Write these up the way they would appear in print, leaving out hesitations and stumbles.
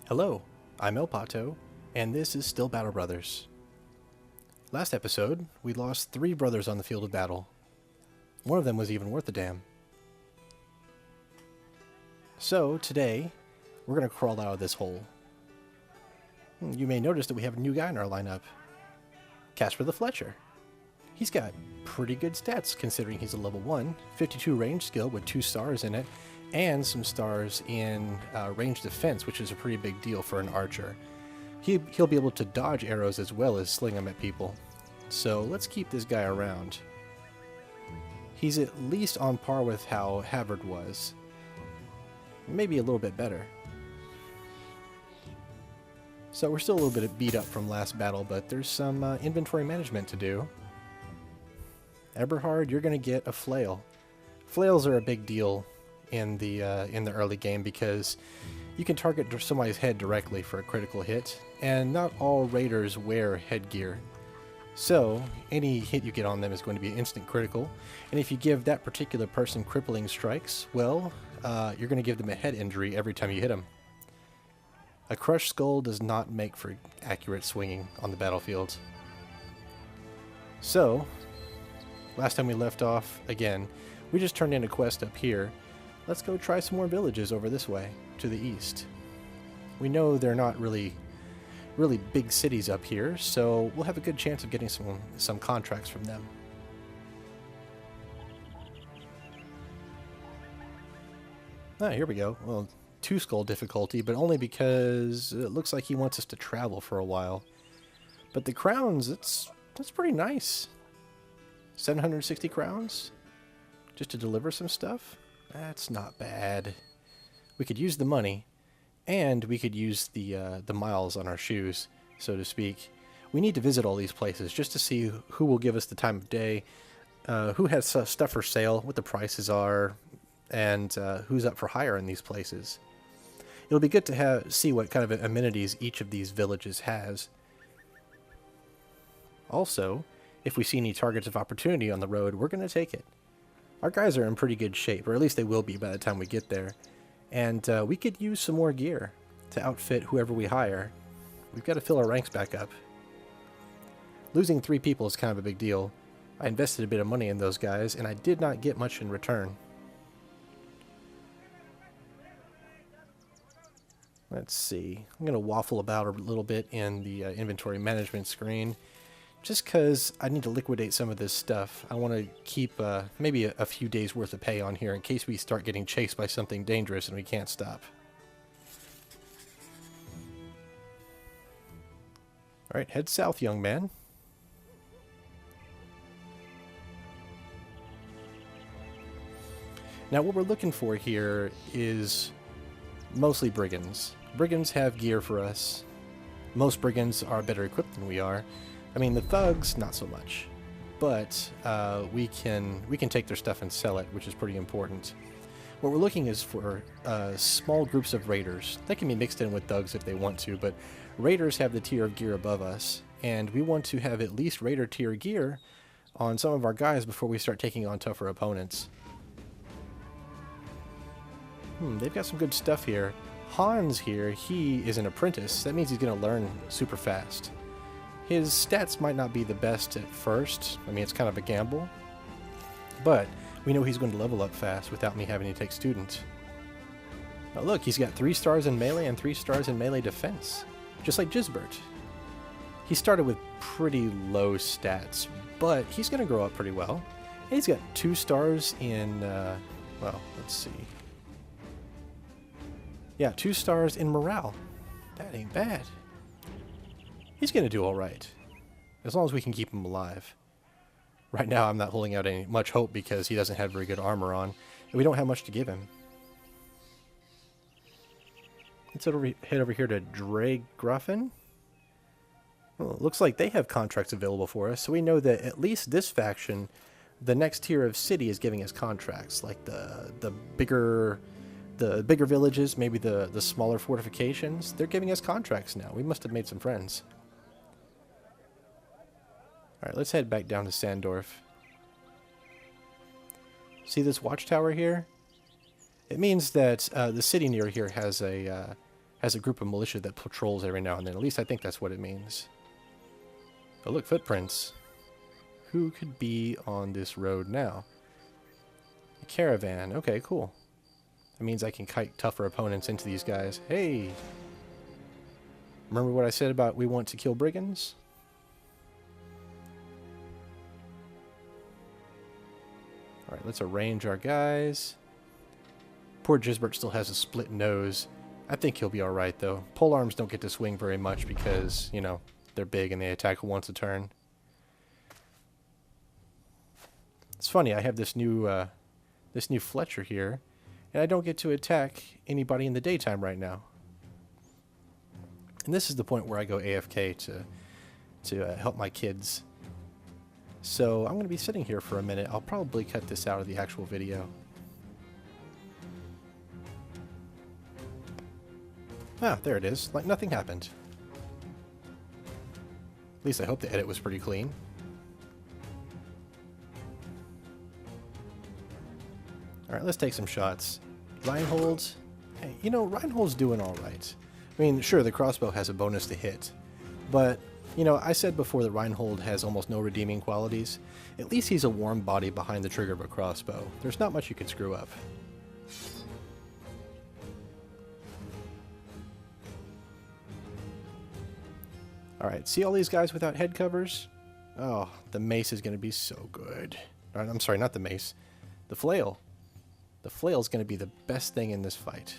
Hello, I'm El Pato, and this is Still Battle Brothers. Last episode, we lost 3 brothers on the field of battle. One of them was even worth a damn. So, today, we're going to crawl out of this hole. You may notice that we have a new guy in our lineup. Casper the Fletcher. He's got pretty good stats considering he's a level 1, 52 range skill with 2 stars in it, and some stars in range defense, which is a pretty big deal for an archer. He'll be able to dodge arrows as well as sling them at people. So let's keep this guy around. He's at least on par with how Havard was. Maybe a little bit better. So we're still a little bit beat up from last battle, but there's some inventory management to do. Eberhard, you're going to get a flail. Flails are a big deal in the early game because you can target somebody's head directly for a critical hit, and not all raiders wear headgear. So any hit you get on them is going to be an instant critical, and if you give that particular person crippling strikes, well, you're going to give them a head injury every time you hit them. A crushed skull does not make for accurate swinging on the battlefield. So, last time we left off, again, we just turned in a quest up here. Let's go try some more villages over this way, to the east. We know they're not really big cities up here, so we'll have a good chance of getting some contracts from them. Ah, here we go. Well, 2 skull difficulty, but only because it looks like he wants us to travel for a while. But the crowns, that's pretty nice. 760 crowns? Just to deliver some stuff? That's not bad. We could use the money, and we could use the miles on our shoes, so to speak. We need to visit all these places just to see who will give us the time of day, who has stuff for sale, what the prices are, and who's up for hire in these places. It'll be good to see what kind of amenities each of these villages has. Also, if we see any targets of opportunity on the road, we're going to take it. Our guys are in pretty good shape, or at least they will be by the time we get there. And we could use some more gear to outfit whoever we hire. We've got to fill our ranks back up. Losing 3 people is kind of a big deal. I invested a bit of money in those guys, and I did not get much in return. Let's see. I'm going to waffle about a little bit in the inventory management screen. Just because I need to liquidate some of this stuff. I want to keep maybe a few days worth of pay on here in case we start getting chased by something dangerous and we can't stop. Alright, head south, young man. Now what we're looking for here is mostly brigands. Brigands have gear for us. Most brigands are better equipped than we are. I mean, the thugs, not so much, but we can take their stuff and sell it, which is pretty important. What we're looking is for small groups of raiders. They can be mixed in with thugs if they want to, but raiders have the tier of gear above us, and we want to have at least raider tier gear on some of our guys before we start taking on tougher opponents. They've got some good stuff here. Hans here, he is an apprentice. That means he's going to learn super fast. His stats might not be the best at first. I mean, it's kind of a gamble. But we know he's going to level up fast without me having to take students. Now look, he's got 3 stars in melee and 3 stars in melee defense. Just like Gisbert. He started with pretty low stats, but he's going to grow up pretty well. And he's got 2 stars in, well, let's see. Yeah, 2 stars in morale. That ain't bad. He's going to do alright, as long as we can keep him alive. Right now I'm not holding out any much hope because he doesn't have very good armor on, and we don't have much to give him. Let's head over here to Dragrafen. Well, it looks like they have contracts available for us, so we know that at least this faction, the next tier of city is giving us contracts, like the bigger villages, maybe the smaller fortifications. They're giving us contracts now. We must have made some friends. Alright, let's head back down to Sandorf. See this watchtower here? It means that the city near here has has a group of militia that patrols every now and then. At least I think that's what it means. Oh, look, footprints. Who could be on this road now? A caravan. Okay, cool. That means I can kite tougher opponents into these guys. Hey! Remember what I said about we want to kill brigands? Alright, let's arrange our guys. Poor Gisbert still has a split nose. I think he'll be alright, though. Polearms don't get to swing very much because, you know, they're big and they attack once a turn. It's funny, I have this new Fletcher here, and I don't get to attack anybody in the daytime right now. And this is the point where I go AFK to help my kids. So I'm going to be sitting here for a minute. I'll probably cut this out of the actual video. Ah, there it is. Like nothing happened. At least I hope the edit was pretty clean. Alright, let's take some shots. Reinhold. Hey, you know, Reinhold's doing alright. I mean, sure, the crossbow has a bonus to hit. But, you know, I said before that Reinhold has almost no redeeming qualities. At least he's a warm body behind the trigger of a crossbow. There's not much you can screw up. Alright, see all these guys without head covers? Oh, the mace is going to be so good. I'm sorry, not the mace. The flail. The flail is going to be the best thing in this fight.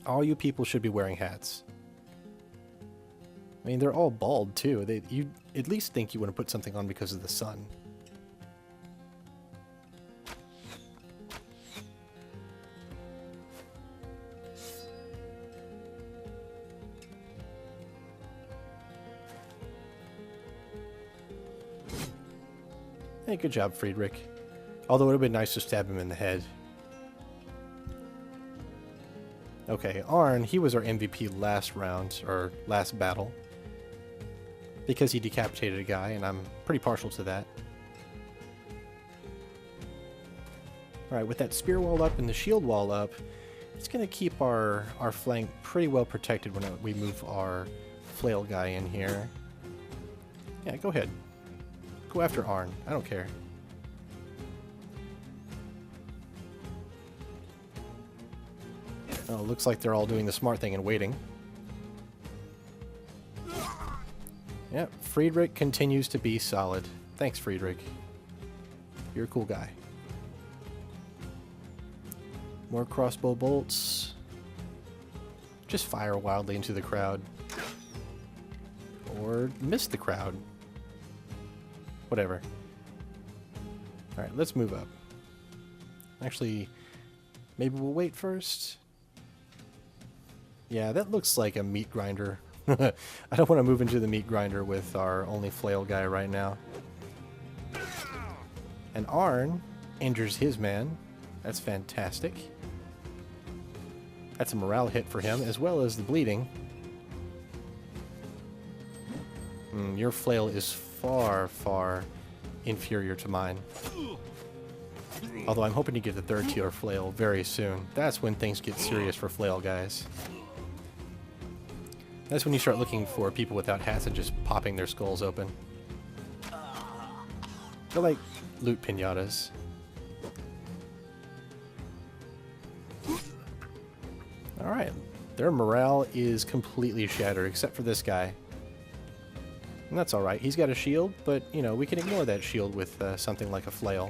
All you people should be wearing hats. I mean, they're all bald, too. You at least think you want to put something on because of the sun. Hey, good job, Friedrich. Although it would have been nice to stab him in the head. Okay, Arn, he was our MVP last round, or last battle. Because he decapitated a guy, and I'm pretty partial to that. Alright, with that spear wall up and the shield wall up, it's going to keep our flank pretty well protected when we move our flail guy in here. Yeah, go ahead. Go after Arn. I don't care. Oh, looks like they're all doing the smart thing and waiting. Yep, Friedrich continues to be solid. Thanks, Friedrich. You're a cool guy. More crossbow bolts. Just fire wildly into the crowd. Or miss the crowd. Whatever. Alright, let's move up. Actually, maybe we'll wait first. Yeah, that looks like a meat grinder. I don't want to move into the meat grinder with our only flail guy right now. And Arn injures his man. That's fantastic. That's a morale hit for him, as well as the bleeding. Your flail is far, far inferior to mine. Although I'm hoping to get the third tier flail very soon. That's when things get serious for flail guys. That's when you start looking for people without hats and just popping their skulls open. They're like loot pinatas. Alright, their morale is completely shattered, except for this guy. And that's alright, he's got a shield, but, you know, we can ignore that shield with something like a flail.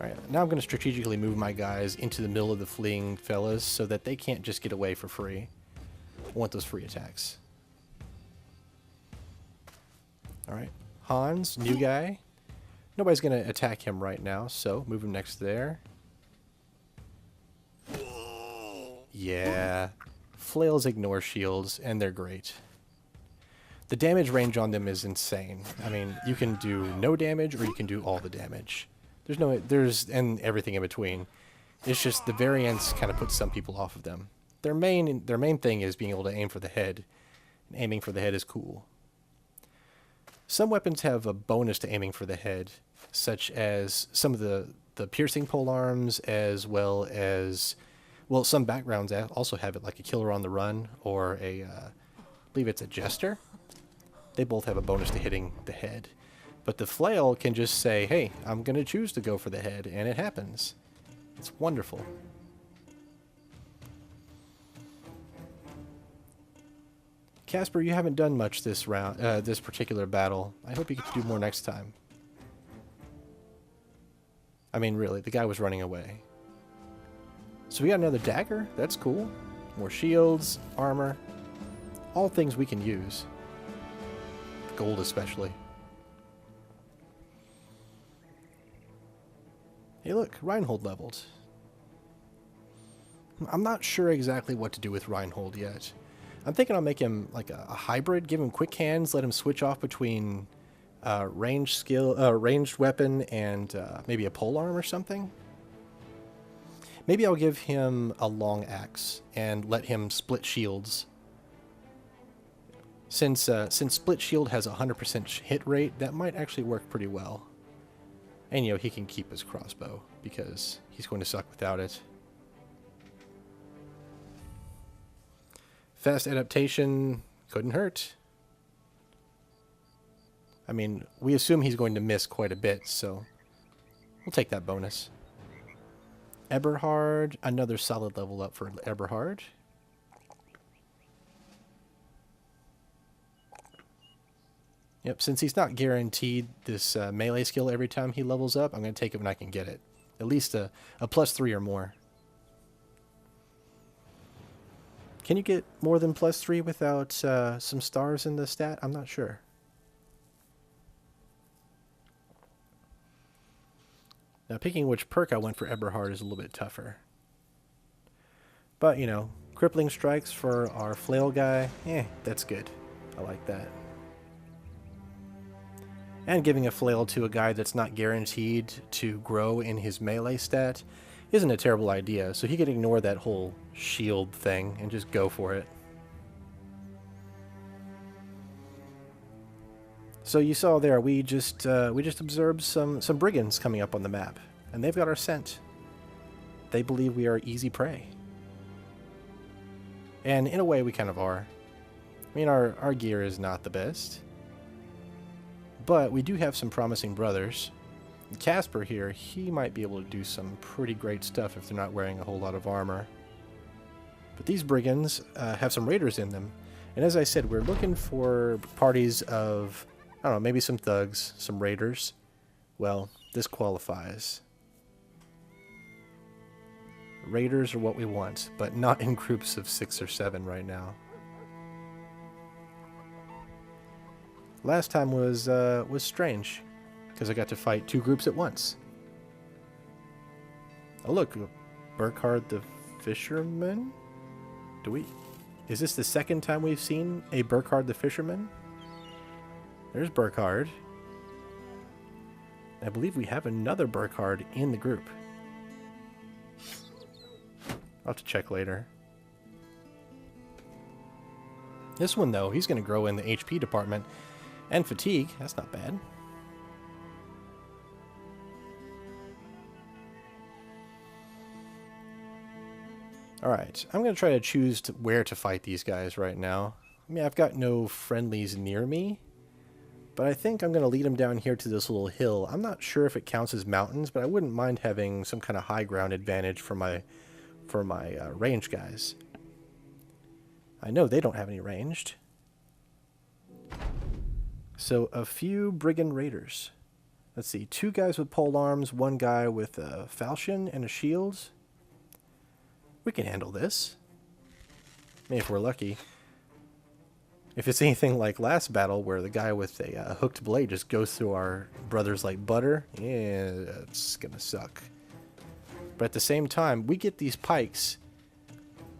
Alright, now I'm going to strategically move my guys into the middle of the fleeing fellas so that they can't just get away for free. I want those free attacks. Alright, Hans, new guy. Nobody's going to attack him right now, so move him next there. Yeah, flails ignore shields, and they're great. The damage range on them is insane. I mean, you can do no damage or you can do all the damage. And everything in between. It's just the variance kind of puts some people off of them. Their main thing is being able to aim for the head, and aiming for the head is cool. Some weapons have a bonus to aiming for the head, such as some of the the piercing pole arms, as well as, well, some backgrounds also have it, like a killer on the run or a, I believe it's a jester. They both have a bonus to hitting the head. But the flail can just say, hey, I'm going to choose to go for the head, and it happens. It's wonderful. Casper, you haven't done much this round, this particular battle. I hope you get to do more next time. I mean, really, the guy was running away. So we got another dagger. That's cool. More shields, armor. All things we can use. Gold especially. Hey look, Reinhold leveled. I'm not sure exactly what to do with Reinhold yet. I'm thinking I'll make him like a hybrid, give him quick hands, let him switch off between ranged weapon and maybe a polearm or something. Maybe I'll give him a long axe and let him split shields. Since split shield has a 100% hit rate, that might actually work pretty well. And you know, he can keep his crossbow because he's going to suck without it. Fast adaptation couldn't hurt. I mean, we assume he's going to miss quite a bit, so we'll take that bonus. Eberhard, another solid level up for Eberhard. Yep, since he's not guaranteed this melee skill every time he levels up, I'm going to take it when I can get it. At least a +3 or more. Can you get more than +3 without some stars in the stat? I'm not sure. Now, picking which perk I went for Eberhard is a little bit tougher. But, you know, crippling strikes for our flail guy, that's good. I like that. And giving a flail to a guy that's not guaranteed to grow in his melee stat isn't a terrible idea, so he can ignore that whole shield thing and just go for it. So you saw there, we just observed some brigands coming up on the map, and they've got our scent. They believe we are easy prey. And in a way, we kind of are. I mean, our gear is not the best. But we do have some promising brothers. Casper here, he might be able to do some pretty great stuff if they're not wearing a whole lot of armor. But these brigands have some raiders in them. And as I said, we're looking for parties of, I don't know, maybe some thugs, some raiders. Well, this qualifies. Raiders are what we want, but not in groups of 6 or 7 right now. Last time was strange, because I got to fight 2 groups at once. Oh look, Burkhard the Fisherman? Is this the second time we've seen a Burkhard the Fisherman? There's Burkhard. I believe we have another Burkhard in the group. I'll have to check later. This one, though, he's going to grow in the HP department. And fatigue, that's not bad. Alright, I'm going to try to choose where to fight these guys right now. I mean, I've got no friendlies near me, but I think I'm going to lead them down here to this little hill. I'm not sure if it counts as mountains, but I wouldn't mind having some kind of high ground advantage for my ranged guys. I know they don't have any ranged. So a few brigand raiders. Let's see, 2 guys with pole arms, 1 guy with a falchion and a shield. We can handle this. I mean, if we're lucky. If it's anything like last battle where the guy with a hooked blade just goes through our brothers like butter, yeah, it's gonna suck. But at the same time, we get these pikes.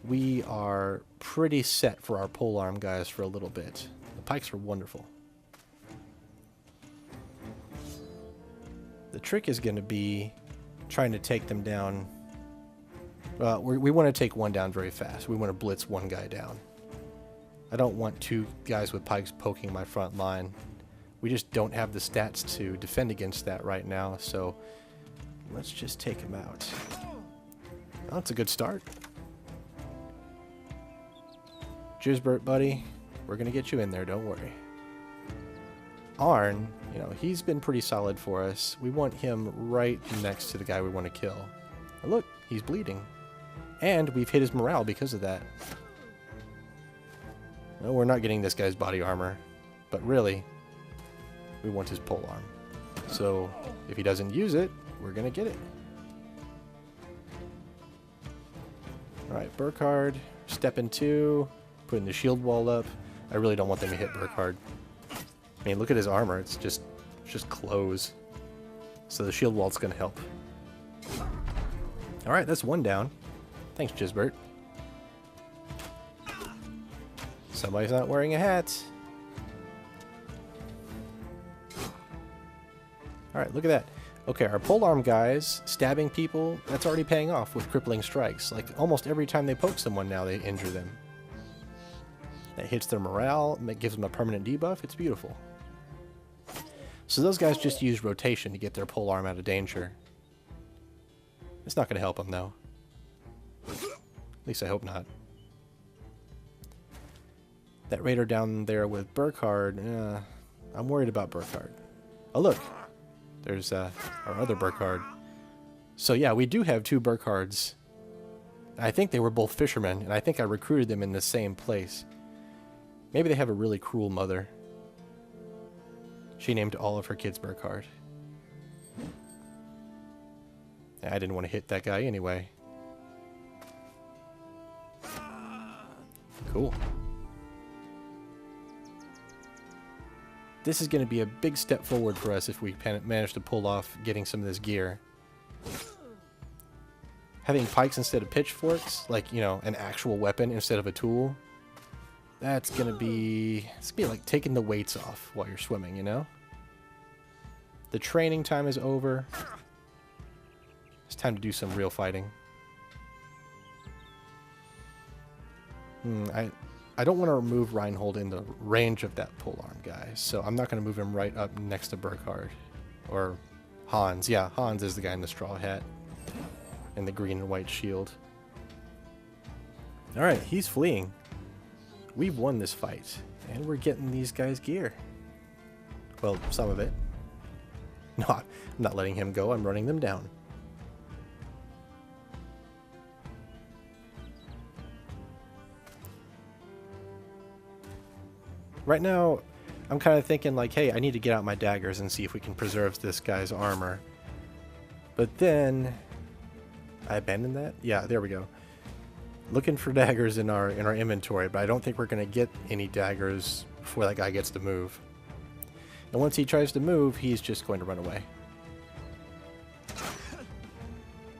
We are pretty set for our polearm guys for a little bit. The pikes are wonderful. The trick is going to be trying to take them down. We want to take one down very fast. We want to blitz one guy down. I don't want 2 guys with pikes poking my front line. We just don't have the stats to defend against that right now, so Let's just take him out. Oh, that's a good start. Gisbert, buddy, we're going to get you in there, don't worry. Arn, you know, he's been pretty solid for us. We want him right next to the guy we want to kill. And look, he's bleeding. And we've hit his morale because of that. No, we're not getting this guy's body armor. But really, we want his polearm. So, if he doesn't use it, we're going to get it. Alright, Burkhard, step in 2, putting the shield wall up. I really don't want them to hit Burkhard. I mean, look at his armor. It's just clothes. So the shield wall's going to help. Alright, that's one down. Thanks, Gisbert. Somebody's not wearing a hat. Alright, look at that. Okay, our polearm guys stabbing people, that's already paying off with crippling strikes. Like, almost every time they poke someone now, they injure them. That hits their morale, that gives them a permanent debuff. It's beautiful. So those guys just use rotation to get their polearm out of danger. It's not going to help them, though. At least I hope not. That raider down there with Burkhard, I'm worried about Burkhard. Oh, look. There's our other Burkhard. So yeah, we do have 2 Burkhards. I think they were both fishermen, and I think I recruited them in the same place. Maybe they have a really cruel mother. She named all of her kids Burkhard. I didn't want to hit that guy anyway. Cool. This is going to be a big step forward for us if we manage to pull off getting some of this gear. Having pikes instead of pitchforks, like, you know, an actual weapon instead of a tool, that's going to be... It's going to be like taking the weights off while you're swimming, you know? The training time is over. It's time to do some real fighting. I don't want to remove Reinhold in the range of that polearm guy, so I'm not going to move him right up next to Burkhard. Or Hans. Yeah, Hans is the guy in the straw hat. And the green and white shield. Alright, he's fleeing. We've won this fight. And we're getting these guys gear. Well, some of it. No, I'm not letting him go. I'm running them down. Right now, I'm kind of thinking like, hey, I need to get out my daggers and see if we can preserve this guy's armor. But then... I abandoned that? Yeah, there we go. Looking for daggers in our inventory, but I don't think we're going to get any daggers before that guy gets to move. And once he tries to move, he's just going to run away.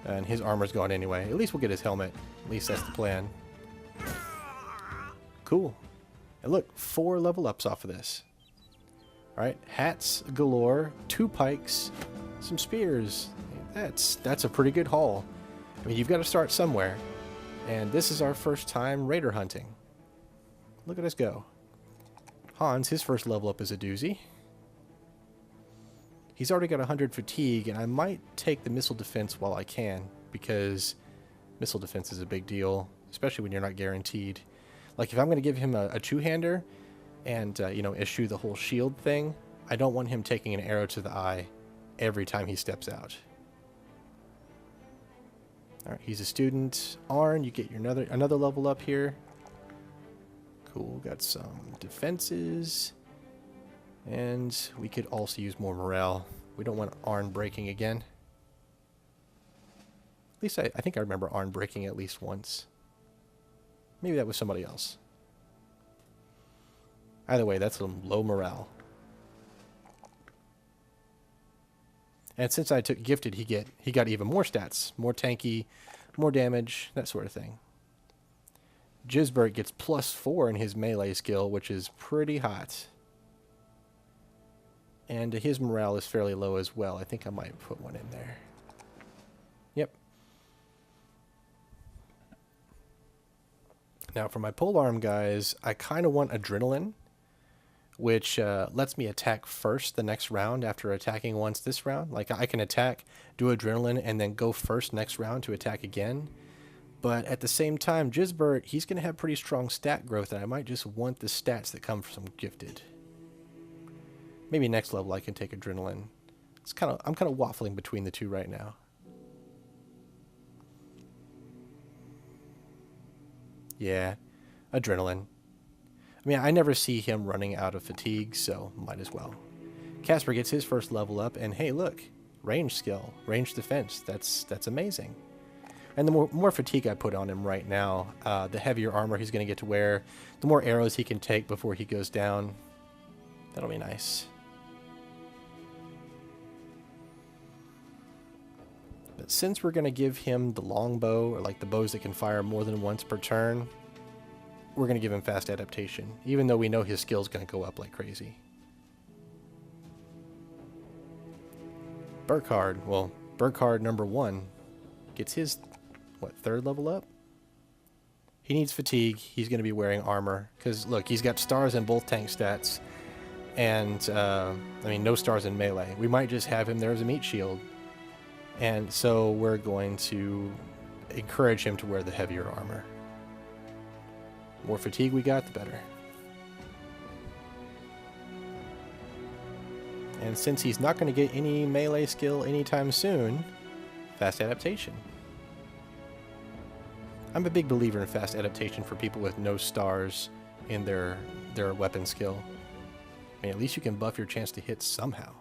And his armor's gone anyway. At least we'll get his helmet. At least that's the plan. Cool. And look, 4 level ups off of this. Alright, hats galore, 2 pikes, some spears. That's a pretty good haul. I mean, you've got to start somewhere. And this is our first time raider hunting. Look at us go. Hans, his first level up is a doozy. He's already got 100 fatigue, and I might take the missile defense while I can, because missile defense is a big deal, especially when you're not guaranteed. Like, if I'm going to give him a two-hander and, you know, eschew the whole shield thing, I don't want him taking an arrow to the eye every time he steps out. Alright, he's a student. Arn, you get your another level up here. Cool, got some defenses. And we could also use more morale. We don't want Arn breaking again. At least I think I remember Arn breaking at least once. Maybe that was somebody else. Either way, that's some low morale. And since I took gifted, he got even more stats. More tanky, more damage, that sort of thing. Gisbert gets +4 in his melee skill, which is pretty hot. And his morale is fairly low as well. I think I might put one in there. Yep. Now for my polearm guys, I kind of want adrenaline which lets me attack first the next round after attacking once this round. Like I can attack, do adrenaline, and then go first next round to attack again. But at the same time, Jizbert, he's going to have pretty strong stat growth, and I might just want the stats that come from gifted. Maybe next level I can take adrenaline. I'm kind of waffling between the two right now. Yeah, adrenaline. I mean, I never see him running out of fatigue, so might as well. Casper gets his first level up, and hey, look, range skill, range defense. That's amazing. And the more fatigue I put on him right now, the heavier armor he's going to get to wear, the more arrows he can take before he goes down. That'll be nice. But since we're going to give him the longbow, or like the bows that can fire more than once per turn, we're going to give him fast adaptation, even though we know his skill's going to go up like crazy. Burkhard, well, Burkhard number 1 gets his, what, 3rd level up? He needs fatigue. He's going to be wearing armor, because look, he's got stars in both tank stats, and, I mean, no stars in melee. We might just have him there as a meat shield. And so we're going to encourage him to wear the heavier armor. The more fatigue we got, the better. And since he's not going to get any melee skill anytime soon, fast adaptation. I'm a big believer in fast adaptation for people with no stars in their weapon skill. I mean, at least you can buff your chance to hit somehow.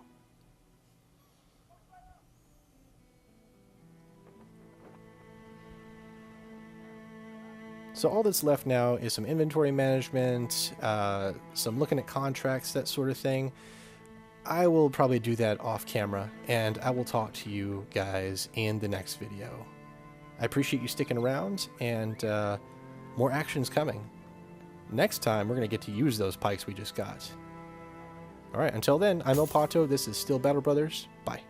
So all that's left now is some inventory management, some looking at contracts, that sort of thing. I will probably do that off camera, and I will talk to you guys in the next video. I appreciate you sticking around, and more action's coming. Next time, we're going to get to use those pikes we just got. Alright, until then, I'm El Pato, this is Still Battle Brothers, bye.